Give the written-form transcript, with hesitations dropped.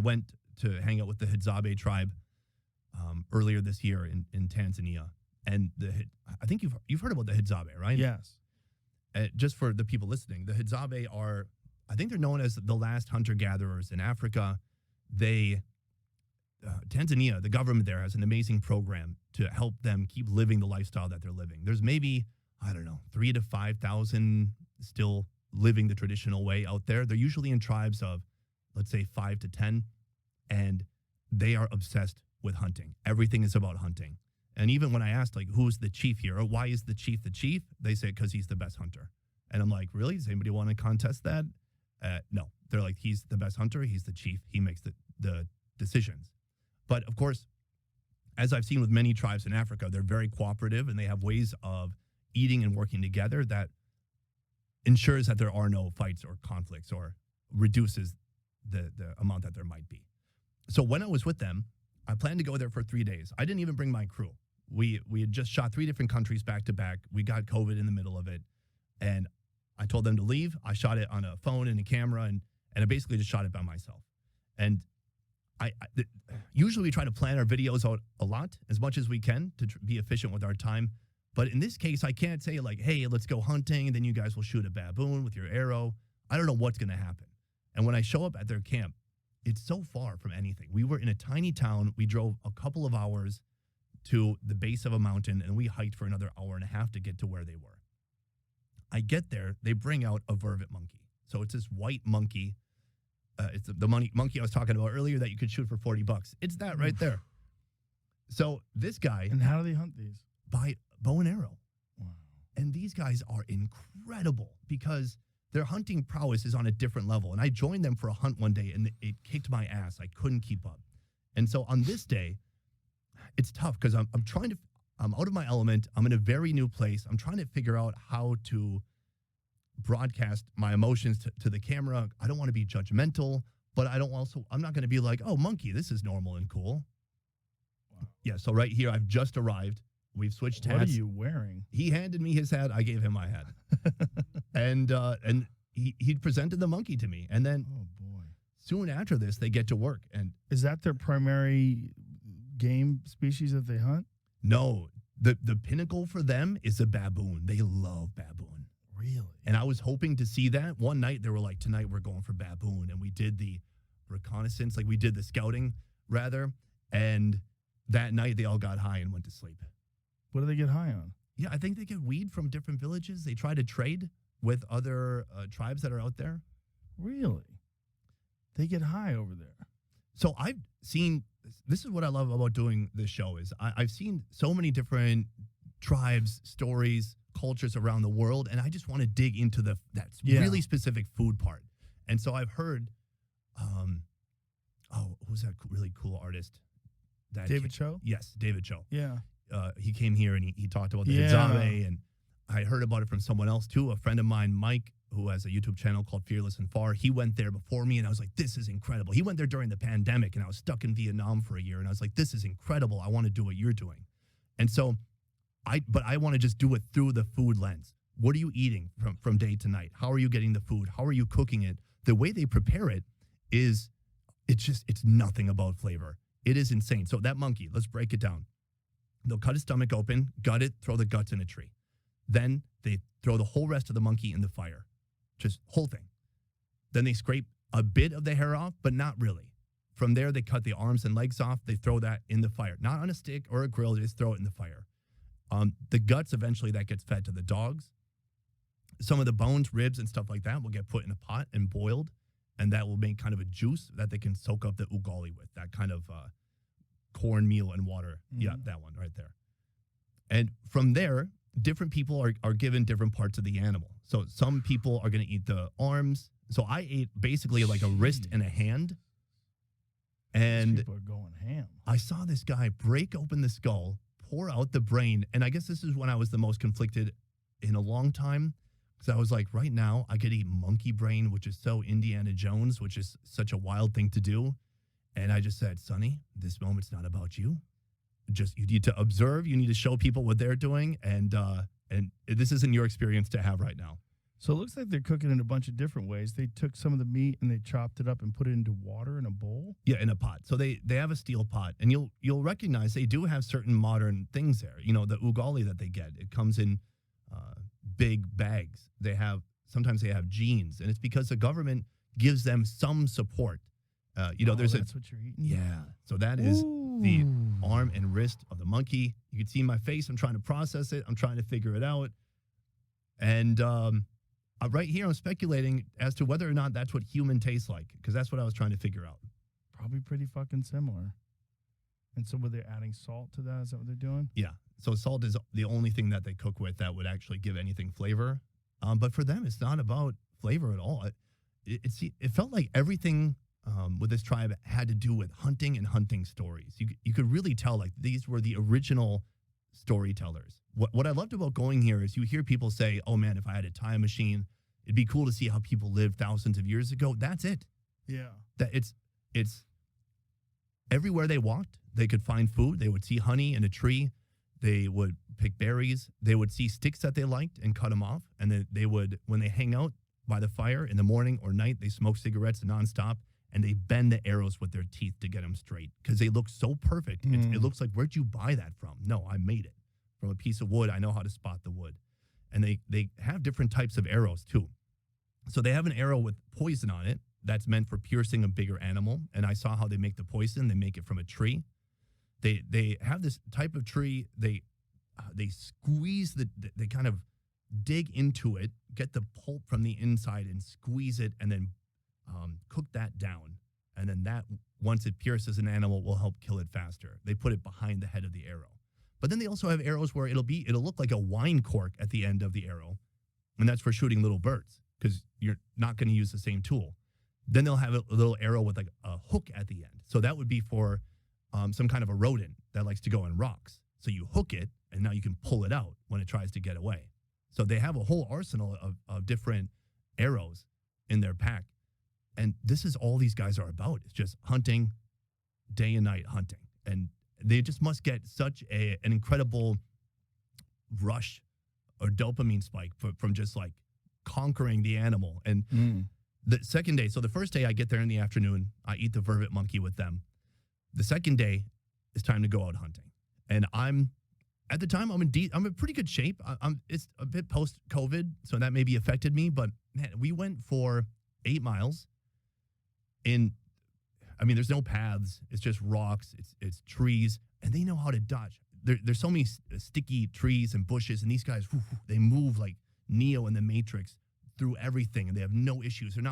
went to hang out with the Hadzabe tribe earlier this year in Tanzania. And I think you've heard about the Hadzabe, right? Yes. Just for the people listening, the Hadzabe are, I think they're known as the last hunter-gatherers in Africa. Tanzania, the government there has an amazing program to help them keep living the lifestyle that they're living. There's maybe, I don't know, 3,000 to 5,000 still living the traditional way out there. They're usually in tribes of, let's say, 5 to 10, and they are obsessed with hunting. Everything is about hunting. And even when I asked, like, who's the chief here, or why is the chief, they say, because he's the best hunter. And I'm like, really? Does anybody want to contest that? No. They're like, he's the best hunter. He's the chief. He makes the decisions. But, of course, as I've seen with many tribes in Africa, they're very cooperative, and they have ways of eating and working together that ensures that there are no fights or conflicts or reduces the amount that there might be. So when I was with them, I planned to go there for 3 days. I didn't even bring my crew. We had just shot 3 different countries back to back. We got COVID in the middle of it. And I told them to leave. I shot it on a phone and a camera, and I basically just shot it by myself. And usually we try to plan our videos out a lot, as much as we can, to be efficient with our time. But in this case, I can't say like, hey, let's go hunting, and then you guys will shoot a baboon with your arrow. I don't know what's going to happen. And when I show up at their camp, it's so far from anything. We were in a tiny town. We drove a couple of hours to the base of a mountain, and we hiked for another hour and a half to get to where they were. I get there. They bring out a vervet monkey. So it's this white monkey. It's the monkey I was talking about earlier that you could shoot for $40. It's that right there. So this guy... And how do they hunt these? By bow and arrow. Wow. And these guys are incredible because their hunting prowess is on a different level. And I joined them for a hunt one day, and it kicked my ass. I couldn't keep up. And so on this day, it's tough because I'm out of my element. I'm in a very new place. I'm trying to figure out how to broadcast my emotions to the camera. I don't want to be judgmental, but I'm not going to be like, oh, monkey, this is normal and cool. Wow. Yeah, so right here, I've just arrived. We've switched hats. What are you wearing? He handed me his hat. I gave him my hat. and he presented the monkey to me. And then oh boy, soon after this, they get to work. And is that their primary game species that they hunt? No, the pinnacle for them is a baboon. They love baboon. Really? And I was hoping to see that. One night they were like, tonight we're going for baboon. And we did the reconnaissance, like we did the scouting rather. And that night they all got high and went to sleep. What do they get high on? Yeah, I think they get weed from different villages. They try to trade with other tribes that are out there. Really? They get high over there. So I've seen, this is what I love about doing this show, is I've seen so many different tribes, stories, cultures around the world, and I just want to dig into that really specific food part. And so I've heard, who's that really cool artist? David Cho? Yes, David Cho. Yeah. He came here and he talked about the Hadzabe, and I heard about it from someone else too. A friend of mine, Mike, who has a YouTube channel called Fearless and Far, he went there before me, and I was like, this is incredible. He went there during the pandemic, and I was stuck in Vietnam for a year, and I was like, this is incredible. I want to do what you're doing. And so but I want to just do it through the food lens. What are you eating from day to night? How are you getting the food? How are you cooking it? The way they prepare it it's nothing about flavor. It is insane. So that monkey, let's break it down. They'll cut his stomach open, gut it, throw the guts in a tree. Then they throw the whole rest of the monkey in the fire. Just whole thing. Then they scrape a bit of the hair off, but not really. From there, they cut the arms and legs off. They throw that in the fire. Not on a stick or a grill, they just throw it in the fire. The guts, eventually, that gets fed to the dogs. Some of the bones, ribs, and stuff like that will get put in a pot and boiled, and that will make kind of a juice that they can soak up the ugali with, that kind of cornmeal and water. Mm-hmm. Yeah, that one right there. And from there, different people are given different parts of the animal. So some people are going to eat the arms. So I ate basically like a wrist and a hand. And these people are going ham. I saw this guy break open the skull, pour out the brain. And I guess this is when I was the most conflicted in a long time. Because I was like, right now, I could eat monkey brain, which is so Indiana Jones, which is such a wild thing to do. And I just said, Sonny, this moment's not about you. Just, you need to observe. You need to show people what they're doing. And this isn't your experience to have right now. So it looks like they're cooking in a bunch of different ways. They took some of the meat and they chopped it up and put it into water in a bowl? Yeah, in a pot. So they have a steel pot, and you'll recognize they do have certain modern things there. You know, the ugali that they get, it comes in big bags. Sometimes they have jeans, and it's because the government gives them some support. There's that's what you're eating. yeah. So that is the arm and wrist of the monkey. You can see my face. I'm trying to process it. I'm trying to figure it out. And right here, I'm speculating as to whether or not that's what human tastes like, because that's what I was trying to figure out. Probably pretty fucking similar. And so were they adding salt to that? Is that what they're doing? Yeah. So salt is the only thing that they cook with that would actually give anything flavor. But for them, it's not about flavor at all. It felt like everything with this tribe had to do with hunting and hunting stories. You could really tell like these were the original storytellers. What I loved about going here is you hear people say, "Oh man, if I had a time machine, it'd be cool to see how people lived thousands of years ago." That's it. Yeah. That it's everywhere they walked, they could find food. They would see honey in a tree. They would pick berries. They would see sticks that they liked and cut them off. And then they would, when they hang out by the fire in the morning or night, they smoke cigarettes nonstop, and they bend the arrows with their teeth to get them straight because they look so perfect. It looks like, where'd you buy that from? No, I made it from a piece of wood. I know how to spot the wood. And they have different types of arrows too. So they have an arrow with poison on it that's meant for piercing a bigger animal. And I saw how they make the poison. They make it from a tree. They have this type of tree. They squeeze they kind of dig into it, get the pulp from the inside and squeeze it, and then cook that down. And then that, once it pierces an animal, will help kill it faster. They put it behind the head of the arrow. But then they also have arrows where it'll look like a wine cork at the end of the arrow. And that's for shooting little birds because you're not going to use the same tool. Then they'll have a little arrow with like a hook at the end. So that would be for some kind of a rodent that likes to go in rocks. So you hook it, and now you can pull it out when it tries to get away. So they have a whole arsenal of different arrows in their pack. And this is all these guys are about. It's just hunting, day and night hunting. And they just must get such an incredible rush or dopamine spike from just like conquering the animal. And the second day, so the first day I get there in the afternoon, I eat the vervet monkey with them. The second day is time to go out hunting. And at the time, I'm in pretty good shape. It's a bit post-COVID, so that maybe affected me. But man, we went for 8 miles. There's no paths. It's just rocks. It's trees, and they know how to dodge. There's so many sticky trees and bushes, and these guys, they move like Neo in the Matrix through everything, and they have no issues. They're not